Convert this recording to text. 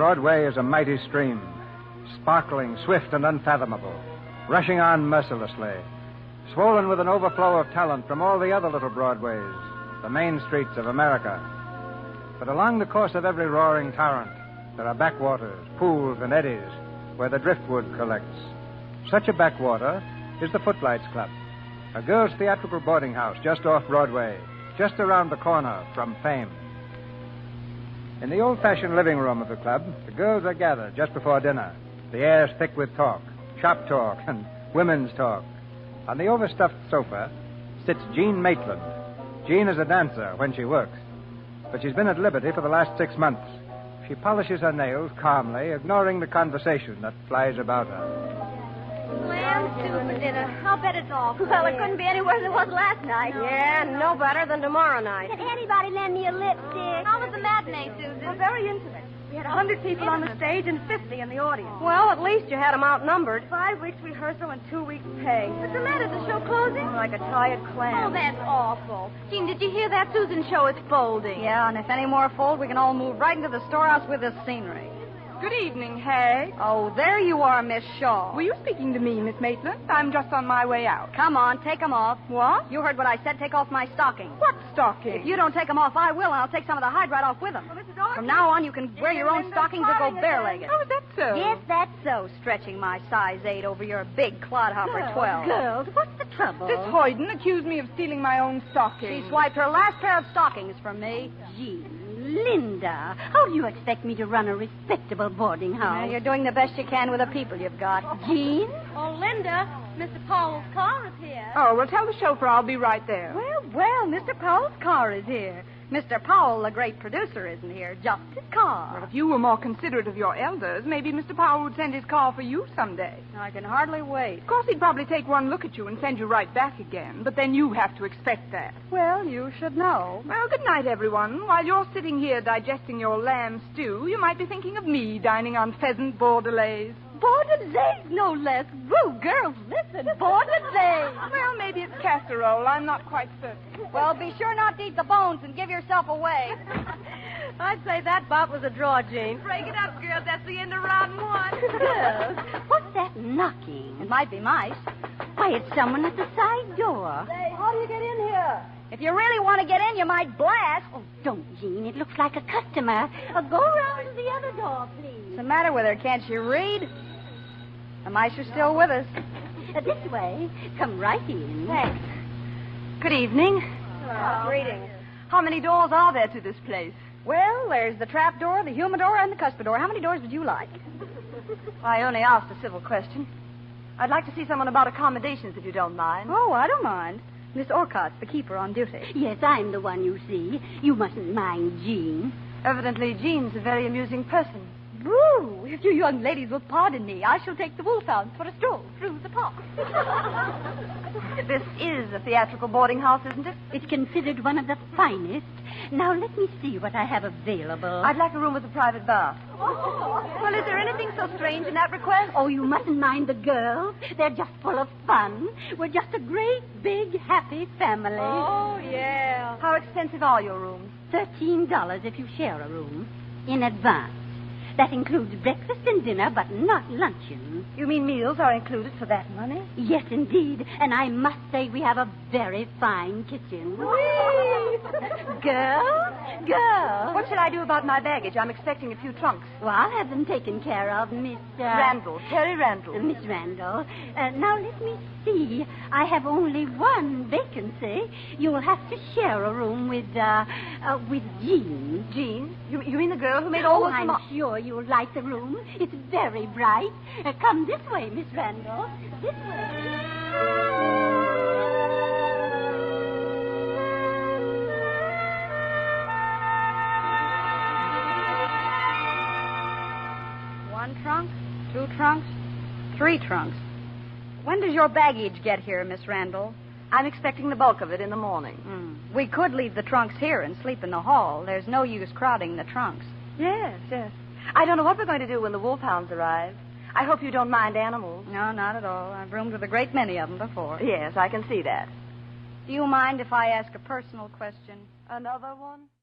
Broadway is a mighty stream, sparkling, swift, and unfathomable, rushing on mercilessly, swollen with an overflow of talent from all the other little Broadways, the main streets of America. But along the course of every roaring torrent, there are backwaters, pools, and eddies where the driftwood collects. Such a backwater is the Footlights Club, a girls' theatrical boarding house just off Broadway, just around the corner from Fame. In the old-fashioned living room of the club, the girls are gathered just before dinner. The air's thick with talk, shop talk, and women's talk. On the overstuffed sofa sits Jean Maitland. Jean is a dancer when she works, but she's been at liberty for the last 6 months. She polishes her nails calmly, ignoring the conversation that flies about her. Lamb stew for dinner. I'll bet it's awful. Well, it couldn't be any worse than it was last night. Yeah, no better than tomorrow night. Can anybody lend me a lipstick? How was the matinee, Susan? Well, very intimate. We had 100 people on the stage and 50 in the audience. Well, at least you had them outnumbered. 5 weeks rehearsal and 2 weeks pay. What's the matter? The show closing? Like a tired clam. Oh, that's awful. Jean, did you hear that? Susan's show is folding. Yeah, and if any more fold, we can all move right into the storehouse with this scenery. Good evening, Hay. Oh, there you are, Miss Shaw. Were you speaking to me, Miss Maitland? I'm just on my way out. Come on, take them off. What? You heard what I said. Take off my stockings. What stocking? If you don't take them off, I will, and I'll take some of the hide right off with them. From now on, you can wear your own stockings or go bare-legged. Oh, is that so? Yes, that's so, stretching my size 8 over your big clodhopper 12. Girls, what's the trouble? This hoyden accused me of stealing my own stockings. She swiped her last pair of stockings from me. Jean, Linda, how do you expect me to run a respectable boarding house? You're doing the best you can with the people you've got. Jean? Oh, Linda, Mr. Powell's car is here. Oh, well, tell the chauffeur I'll be right there. Well, Mr. Powell's car is here. Mr. Powell, the great producer, isn't here. Just his car. Well, if you were more considerate of your elders, maybe Mr. Powell would send his car for you someday. I can hardly wait. Of course, he'd probably take one look at you and send you right back again, but then you have to expect that. Well, you should know. Well, good night, everyone. While you're sitting here digesting your lamb stew, you might be thinking of me dining on pheasant bordelaise. Bordelaise, no less. Woo, girls, listen, bordelaise. Well, maybe it's casserole. I'm not quite certain. Well, be sure not to eat the bones and give yourself away. I'd say that bout was a draw, Jane. Break it up, girls. That's the end of round 1. Girls, what's that knocking? It might be mice. Why, it's someone at the side door. Say, how do you get in here? If you really want to get in, you might blast. Oh, don't, Jean. It looks like a customer. Go around to the other door, please. What's the matter with her? Can't she read? The mice are still with us. This way. Come right in. Thanks. Good evening. Greetings. How many doors are there to this place? Well, there's the trap door, the humidor, and the cuspidor. How many doors would you like? I only asked a civil question. I'd like to see someone about accommodations, if you don't mind. Oh, I don't mind. Miss Orcott's the keeper on duty. Yes, I'm the one you see. You mustn't mind Jean. Evidently, Jean's a very amusing person. Boo! If you young ladies will pardon me, I shall take the wolfhounds for a stroll through the park. This is a theatrical boarding house, isn't it? It's considered one of the finest. Now, let me see what I have available. I'd like a room with a private bath. Well, is there anything so strange in that request? Oh, you mustn't mind the girls. They're just full of fun. We're just a great, big, happy family. Oh, yeah. How expensive are your rooms? $13 if you share a room. In advance. That includes breakfast and dinner, but not luncheon. You mean meals are included for that money? Yes, indeed. And I must say we have a very fine kitchen. Girls. What shall I do about my baggage? I'm expecting a few trunks. Well, I'll have them taken care of, Miss... Randall. Terry Randall. Miss Randall. Now, let me see. I have only one vacancy. You'll have to share a room with Jean. Jean? You mean the girl who made all those... I'm sure you'll like the room. It's very bright. Come this way, Miss Randall. This way. One trunk, 2 trunks, 3 trunks. When does your baggage get here, Miss Randall? I'm expecting the bulk of it in the morning. We could leave the trunks here and sleep in the hall. There's no use crowding the trunks. Yes. I don't know what we're going to do when the wolfhounds arrive. I hope you don't mind animals. No, not at all. I've roomed with a great many of them before. Yes, I can see that. Do you mind if I ask a personal question? Another one?